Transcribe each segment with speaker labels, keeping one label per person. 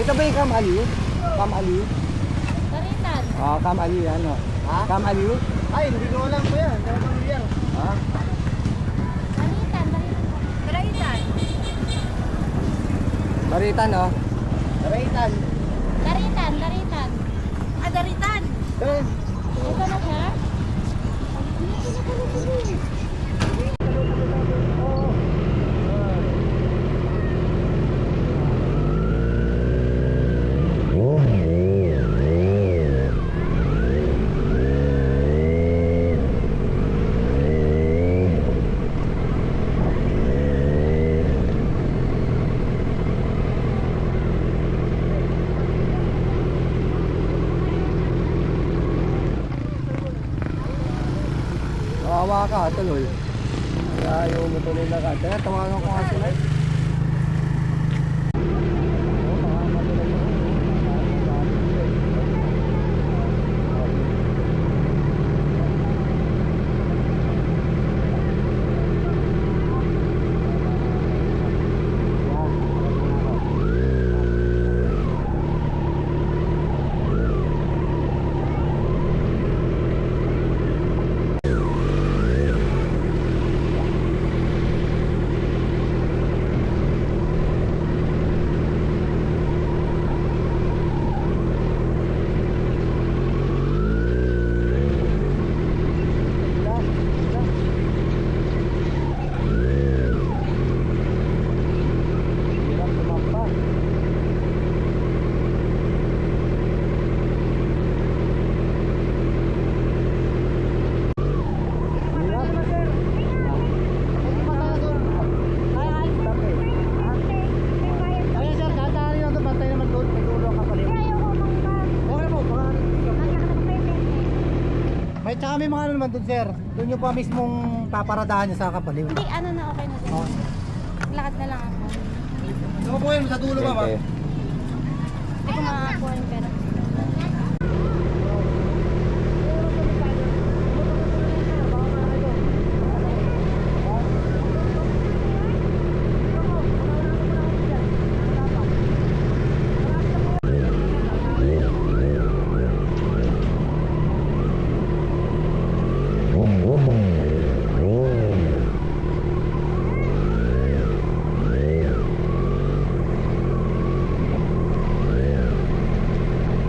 Speaker 1: Ito ba yung Cam Aliw? Cam Aliw?
Speaker 2: Taritan.
Speaker 1: Ah, Cam Aliw yan, no?
Speaker 3: Ha?
Speaker 1: Cam Aliw?
Speaker 3: Ay, hindi ko alam po yan. Hindi ko yan.
Speaker 1: Ha?
Speaker 2: Taritan. Taritan.
Speaker 1: Baritan, no?
Speaker 3: Raitan.
Speaker 2: Taritan. Taritan. Ah, Daritan.
Speaker 3: Tara.
Speaker 2: Ito na siya?
Speaker 1: Kawawa ka, tuloy. Kaya ayaw mo tuloy na ka. Kaya tawagan ko nga sila.
Speaker 3: May tsaka may mga ano naman dun, sir. Doon yung pa mismong paparadahan niya sa kapaliw.
Speaker 2: Hindi, ano na okay na din.
Speaker 3: Oh.
Speaker 2: Lakad na lang ako.
Speaker 3: Ano po yun? Sa dulo ba ba?
Speaker 2: Hindi ko makakakuha yung pera.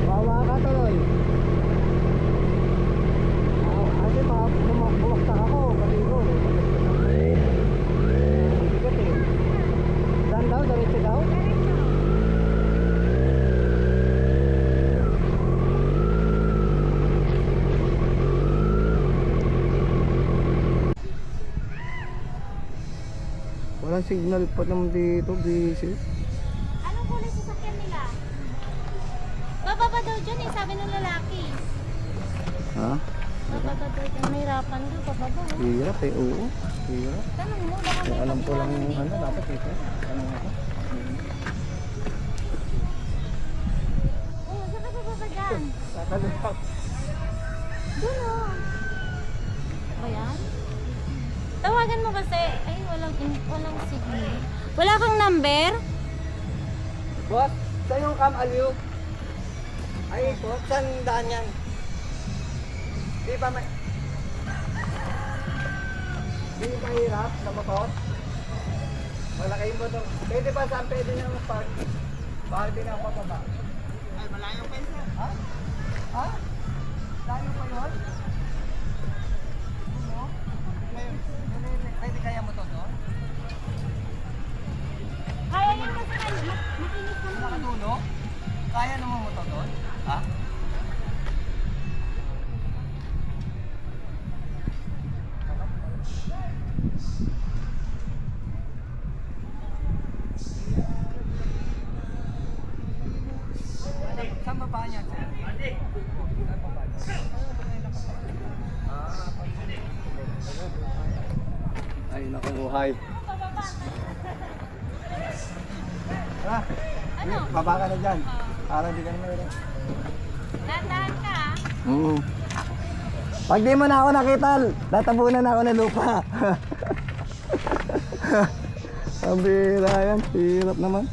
Speaker 1: Kawawa ka, tuloy. Kasi bumaktak ako, kaligo. Bigat eh. Saan daw? Diretso daw? Walang signal pa naman dito, busy.
Speaker 2: Anong kulay sasakyan nila? Bababa daw dyan eh, sabi ng lalaki.
Speaker 1: Ha?
Speaker 2: Bababa daw dyan, mahirapan daw, bababa.
Speaker 1: Hirap eh, oo. Hirap.
Speaker 2: Tanong mo, baka may
Speaker 1: Alam ko lang
Speaker 2: pagkulangan
Speaker 1: yung
Speaker 2: dito.
Speaker 1: dapat ito. Tanong ako.
Speaker 2: Oo, saan ka bababa dyan?
Speaker 1: Tataluntak.
Speaker 2: Doon o. Ba yan? Tawagan mo kasi, ay walang signal. Wala kang number?
Speaker 1: Boss, saan yung Cam Aliw? Ay, boss, saan daan yan? Di ba may... Di ba hirap na motor? Malaki yung motor. Pwede ba saan pwede na mag-park? Bakit din ako pababa?
Speaker 3: Ay, malayo pa yun, sir.
Speaker 1: Ha? Ha? Layo pa yun? Ano? Pwede kaya mo to doon?
Speaker 2: Kaya yan kasi makinis naman.
Speaker 1: Nakadulo? Kaya naman mo to doon? Ha? Saan ba pa niya, sir? Saan ba pa niya? Ay, nakukuhay. Tara,
Speaker 2: Ano?
Speaker 1: baba ka na dyan. Para hindi ka na mayroon.
Speaker 2: Dahan-dahan ka ah.
Speaker 1: Oo. Pag di mo na ako nakita, tatabunan ako ng lupa. Ang bira yan. Hirap naman.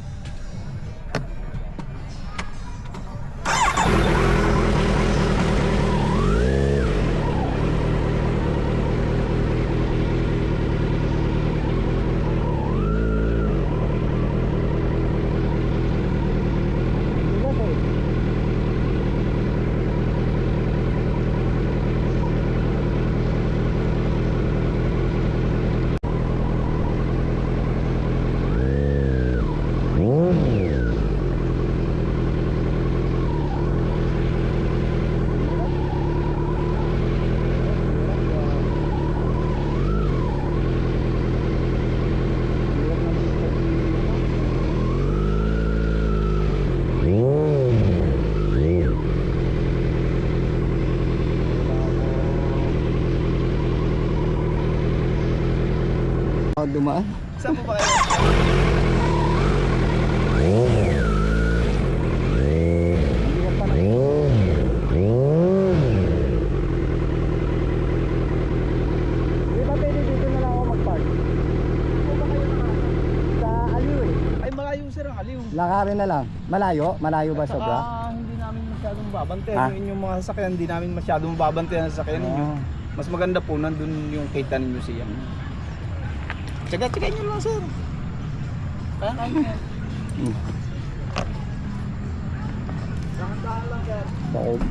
Speaker 1: dumaan.
Speaker 4: Saan po ba kayo?
Speaker 1: Di ba pwede dito na lang ako mag-park? Sa aliw eh.
Speaker 4: Ay, malayo sir ang aliw.
Speaker 1: Lakarin na lang. Malayo? Malayo ba sobra?
Speaker 4: Saka hindi namin masyadong babantayan.
Speaker 1: Ha?
Speaker 4: Yung inyong mga sasakyan, hindi namin masyadong babantayan ang sasakyan ninyo.
Speaker 1: Ah.
Speaker 4: Mas maganda po, nandun yung kita ninyo siya. Tsaga-tsagain nyo lang sir. Kaya kaya nyo. Dahan-dahan lang sir.
Speaker 1: Bakit?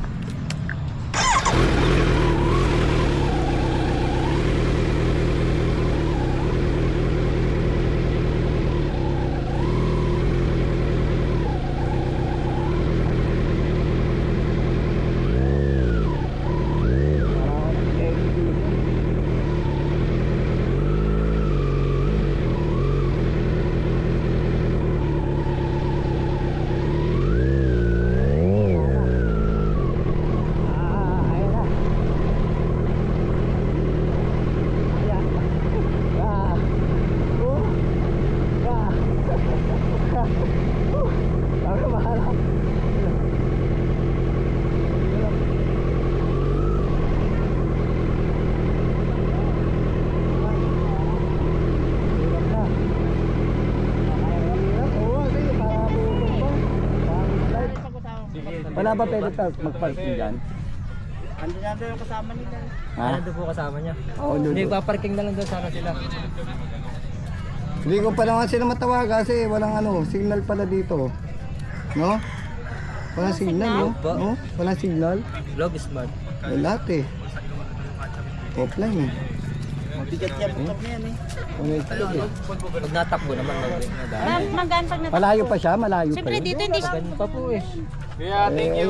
Speaker 1: Wala ba pwede mag-parking dyan?
Speaker 4: Andun na yung kasama nila.
Speaker 1: Ha?
Speaker 5: Nandun po kasama niya.
Speaker 1: Oo,
Speaker 5: Hindi,
Speaker 1: doon.
Speaker 5: paparking na lang doon sana sila.
Speaker 1: Hindi ko pa naman sila matawag kasi walang signal pala dito. No? Walang signal, no?
Speaker 5: Ba?
Speaker 1: No? Walang signal?
Speaker 5: Log smart.
Speaker 1: Wala eh. Offline eh.
Speaker 4: Mabigat yan motor na yan eh.
Speaker 5: Pag natakbo naman lang din.
Speaker 2: Magaan pag natakbo.
Speaker 1: Malayo pa siya, malayo pa
Speaker 2: Siyempre
Speaker 1: yun.
Speaker 2: dito hindi siya.
Speaker 5: Ganun pa po eh.
Speaker 4: Kaya thank you.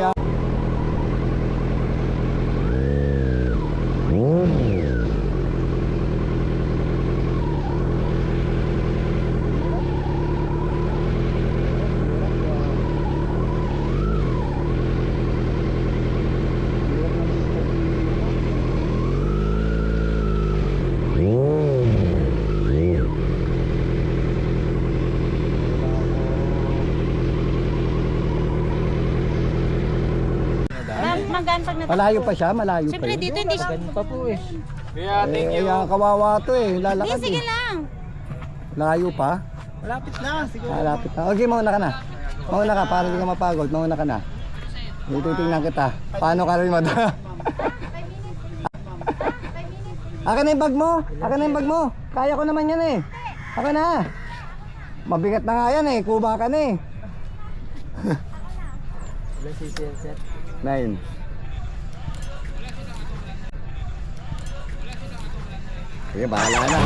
Speaker 2: Magaan pag natakbo.
Speaker 1: Malayo pa siya, malayo pa
Speaker 2: Siyempre
Speaker 1: yun.
Speaker 2: dito hindi siya.
Speaker 5: Ganun pa po eh.
Speaker 4: Kaya thank you.
Speaker 1: Kawawa to eh,
Speaker 2: Hindi,
Speaker 1: lalakad
Speaker 2: sige
Speaker 1: eh.
Speaker 2: lang.
Speaker 1: Layo pa?
Speaker 4: Malapit na. Siguro.
Speaker 1: Malapit na. Okay, mauna ka na. Mauna ka, para hindi ka mapagod. Mauna ka na. Ititingnan kita. Paano ka rin mada? Akin na yung bag mo. Akin na yung bag mo. Kaya ko naman yan eh. Akin na. Mabigat na nga yan eh. Kuba ka na eh.
Speaker 5: Ilan CCL sir?
Speaker 1: 9. Sige, bahala na.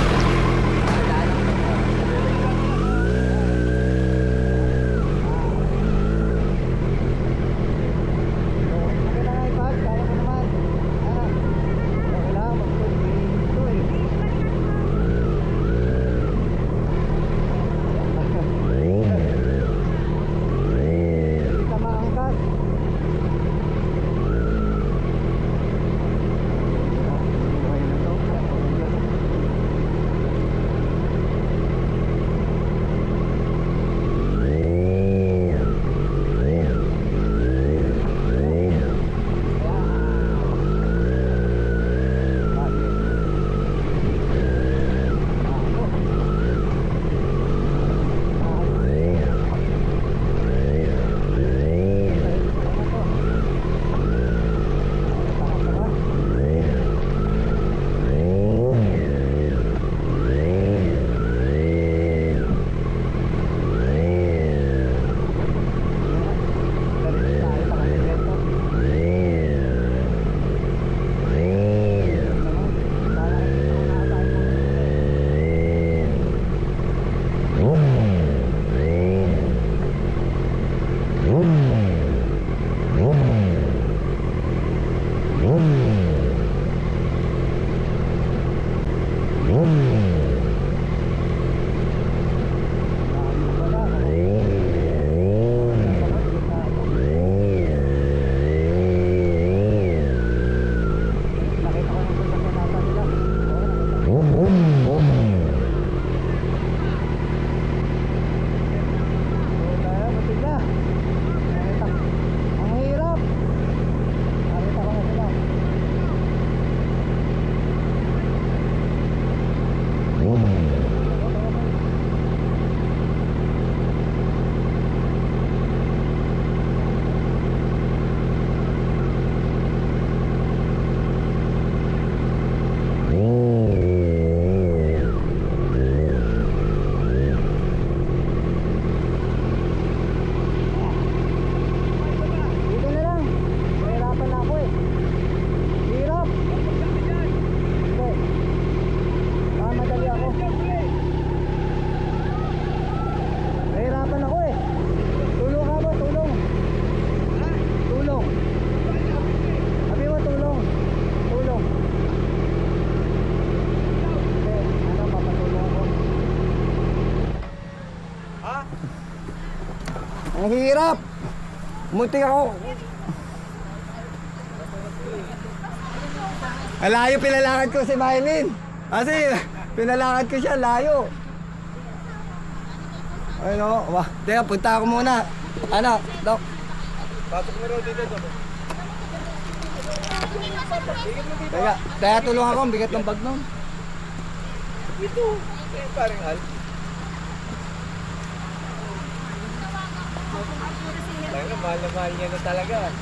Speaker 1: Ang hirap. Munti ako. Layo pinalakad ko si Mylene. Kasi pinalakad ko siya, layo. Ano, wah, teka, punta ako muna. Ano, Dok?
Speaker 4: Pasok mo raw dito, Dok.
Speaker 1: Teka, tulong ako, ang bigat ng bag nun.
Speaker 4: Ito, parang hal. Mahal na mahal niya na talaga.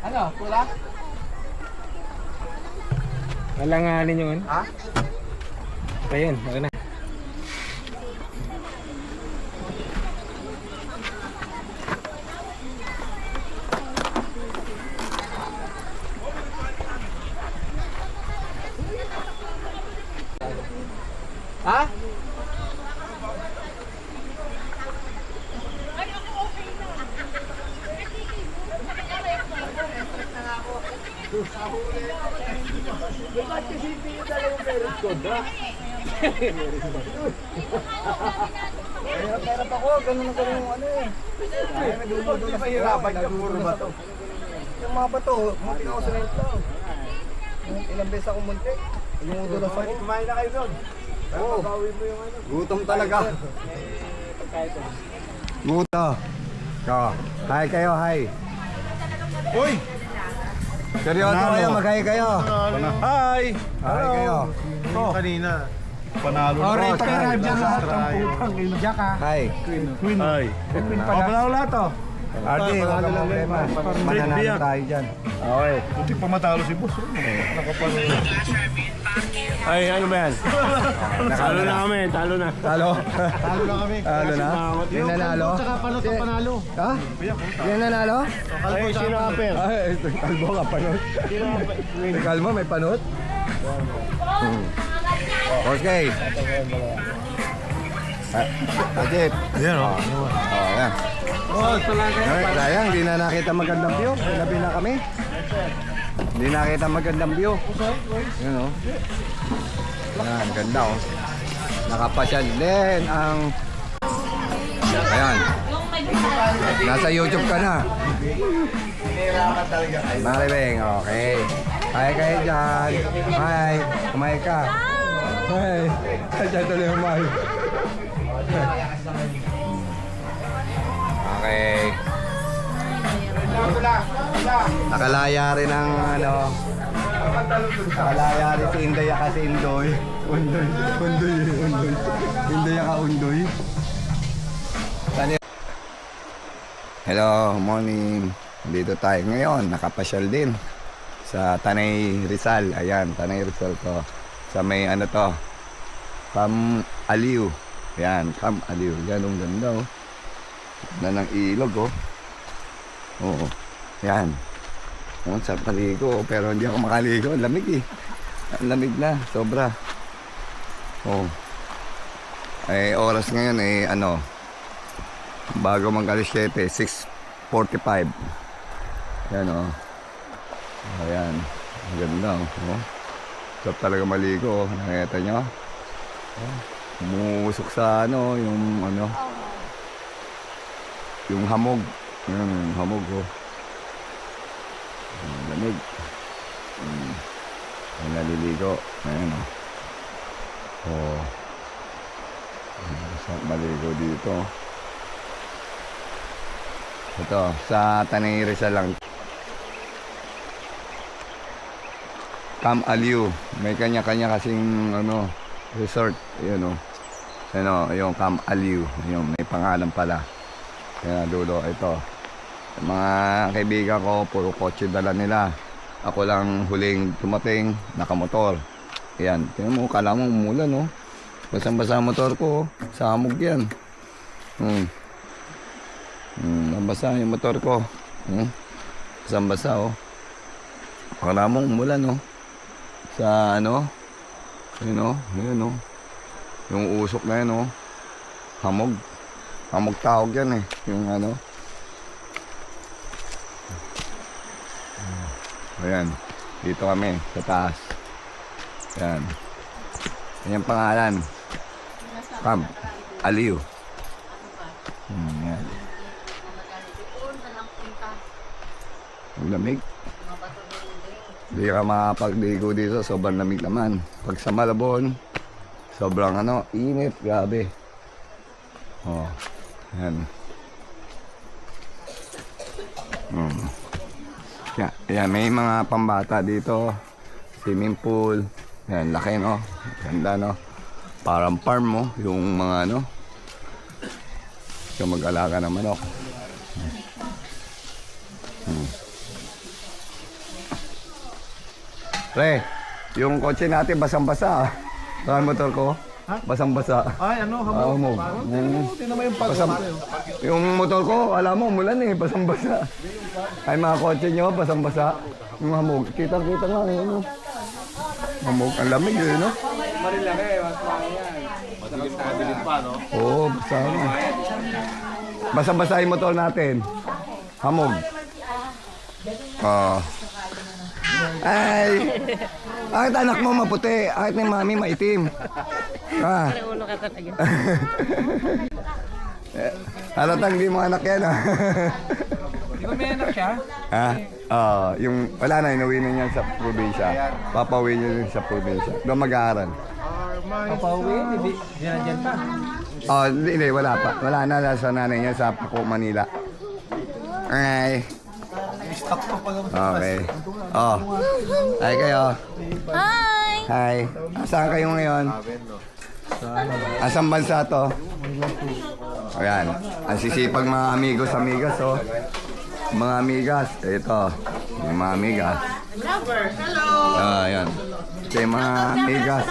Speaker 1: Ano, pula?
Speaker 4: Alanganin yun.
Speaker 1: Ha?
Speaker 4: Ayun, okay na.
Speaker 1: Ha? Meron ako, ganun ang ganun yung ano eh. Ay, nadudulo na mahirapan ka, puro ba to? Yung mga bato, munti ako sa nito. Ilang beses ako munti. Yung udulas ako.
Speaker 4: Kumain na kayo doon.
Speaker 1: Oo.
Speaker 4: Bawin mo yung ano.
Speaker 1: Gutom talaga. Gutom. Hi kayo, hi.
Speaker 4: Uy!
Speaker 1: Seryoso kayo, mag-hi kayo.
Speaker 4: Hi!
Speaker 1: Hi kayo.
Speaker 4: Kanina. Panalo
Speaker 1: Oh, rito ka na
Speaker 3: dyan lahat ng putang ina. Diyan ka.
Speaker 1: Hi.
Speaker 4: Hi.
Speaker 3: Panalo lahat to.
Speaker 1: Ate, wala ka problema. Mananalo tayo dyan.
Speaker 4: Okay. Buti pa matalo si boss. Ay, ano ba yan? Talo na kami, talo na.
Speaker 1: Talo?
Speaker 3: Talo na kami.
Speaker 1: Talo na? Yung nanalo?
Speaker 3: Tsaka panot ang panalo.
Speaker 1: Ha? Yung nanalo?
Speaker 4: Ay, sino kapir?
Speaker 1: Ay, ito yung kalbo ka, panot. Yung kalbo, may panot? Okay. Ajit.
Speaker 4: Yan o.
Speaker 1: Oh, yan. Ay, sayang, hindi na nakita magandang view. Gabi na kami. Hindi nakita magandang view. Yun o. Yan, ganda o. Nakapasyal din ang... Ayan. Nasa YouTube ka na. Maribeng, okay. Hi kayo dyan. Hi. Kumain ka. Hi. Diyan tuloy umay. Okay. Nakalaya rin ang ano. Nakalaya rin si Inday kasi Indoy. Undoy. Inday ka Undoy. Hello, morning. Dito tayo ngayon, nakapasyal din sa Tanay Rizal. Ayan, Tanay Rizal to. Sa may ano to, Cam Aliw. Ayan, Cam Aliw. Yan ang ganda oh. Na ng ilog oh. Oo. Yan. Ang sa paligo pero hindi ako makaligo. Lamig eh. Ang lamig na, sobra. Oh. Ay oras ngayon eh ano, bago mag alas 7, 6:40 45. Ayan o. Ayan. Ang ganda o. Sarap talaga maligo o. Nakita nyo? Umusok sa ano, yung ano. Yung hamog. Ayan, yung hamog o. Lamig. Ayan, naliligo. Ayan o. Oh. Sarap maligo dito. Ito, sa Tanay Rizal lang. Camp Aliw. May kanya-kanya kasing ano, resort. Ayun o. Ano, yung Camp Aliw. Yung may pangalan pala. Kaya dulo, ito. Mga kaibigan ko, puro kotse dala nila. Ako lang huling tumating, nakamotor. Ayan, tingnan mo, kala mo umulan, no? Basang-basa motor ko, sa hamog yan. Nabasa yung motor ko. Basang-basa, oh. Kala mo umulan, no? Sa ano? Yun, no? Yun, no? Yung usok na yun, no? Hamog. Hamog tawag yan, eh. Yung ano? Ayan, dito kami, sa taas. Ayan. Ayan pangalan. Camp Aliw. Ayan. Ang lamig. Hindi ka makapagligo dito, sobrang lamig naman. Pag sa Malabon, sobrang ano, init, grabe. Oh, ayan. Ayan, may mga pambata dito. Swimming pool. Ayan, laki, no? Ganda, no? Parang farm mo. Yung mga, ano? Yung mag-alaga ng manok. Pre, yung kotse natin basang-basa. Saan motor ko?
Speaker 3: Ha?
Speaker 1: Basang-basa.
Speaker 3: Ay, ano, hamog. Tingnan mo yung
Speaker 1: Yung motor ko, alam mo, umulan eh, basang-basa. Ay, mga kotse nyo, basang-basa. Yung hamog, kita-kita nga eh, no? Hamog, ang lamig eh, no?
Speaker 4: Marilaki, mas mahal yan. Madilim pa, no?
Speaker 1: Oo, basa na. Basang-basa yung motor natin. Hamog. Ay! Akit anak mo maputi, akit ni mami maitim.
Speaker 2: Ulo ka talaga.
Speaker 1: Halatang di mo anak yan, ha?
Speaker 3: Di ba may anak siya?
Speaker 1: Ha? Yung wala na, inuwi na niya sa probinsya. Papauwi niya din sa probinsya. Doon mag-aaral.
Speaker 3: Papauwi, hindi dyan pa.
Speaker 1: Hindi, wala pa. Wala na, nasa nanay niya sa Paco, Manila. Ay. Okay. Hi kayo.
Speaker 2: Hi!
Speaker 1: Hi. Saan kayo ngayon? Asang bansa to? Ayan. Ang sisipag mga amigos, amigas, oh. Mga amigas. Ito. Yung mga amigas. Ayan. Ito yung mga amigas.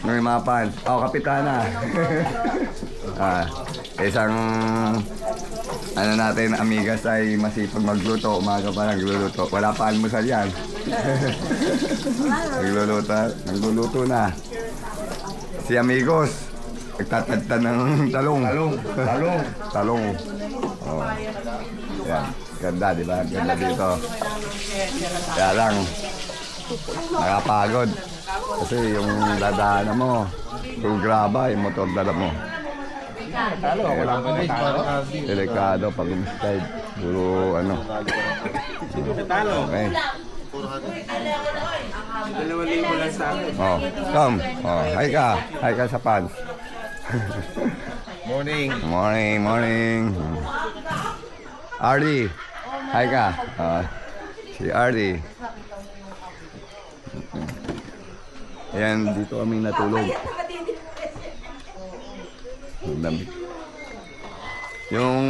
Speaker 1: Yung mga pants. Kapitana. Isang ano natin, amigas ay masipag magluto. Umaga pa nagluluto. Wala pa almusal yan. Nagluluto na. Si amigos, nagtatagta ng talong. Talong. Oh. Yan. Ganda, di ba? Ganda dito. Kaya lang, nakapagod. Kasi yung dadaanan mo, yung graba, yung motor dala mo. Delikado pag umistide. Puro ano. Okay.
Speaker 4: 2,000 lang sa akin.
Speaker 1: Tom. Hi ka. Hi ka sa pants. Morning. Arlie. Hi ka. Si Arlie. Ayan, dito kami natulog. Lamig. Yung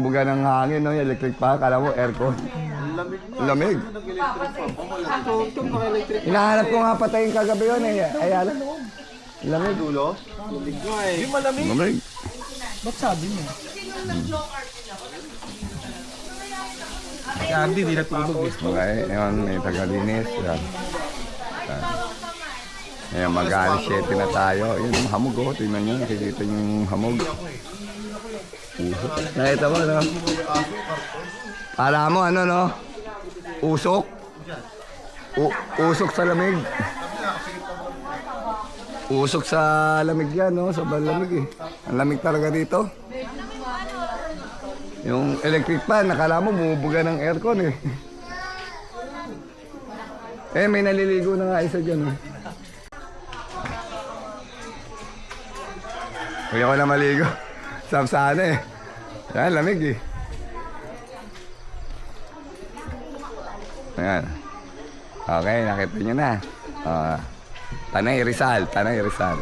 Speaker 1: buga ng hangin, no, yung electric pa, kala mo aircon. Lamig. Hinahanap ko nga patayin kagabi yun eh. Ay, alam. Lamig.
Speaker 4: Dulo? Hindi malamig.
Speaker 1: Lamig.
Speaker 3: Ba't sabi niya? Si Andy, di natulog eh.
Speaker 1: Okay, yun, may tagalinis. Yan. Ayan, mag-alis 7 na tayo. Yun, yung hamog, oh. Tingnan nyo, nakikita yung hamog. Usok. Nakita mo, no? Kala mo, ano, no? Usok. Usok sa lamig. Usok sa lamig yan, no? Sobrang lamig, eh. Ang lamig talaga dito. Yung electric fan, nakala mo, bumubuga ng aircon, eh. May naliligo na nga isa dyan, eh. Huwag ako na maligo. Samsana, eh. Yan, lamig, eh. Ayan. Okay, nakita nyo na. Tanay Rizal, Tanay Rizal.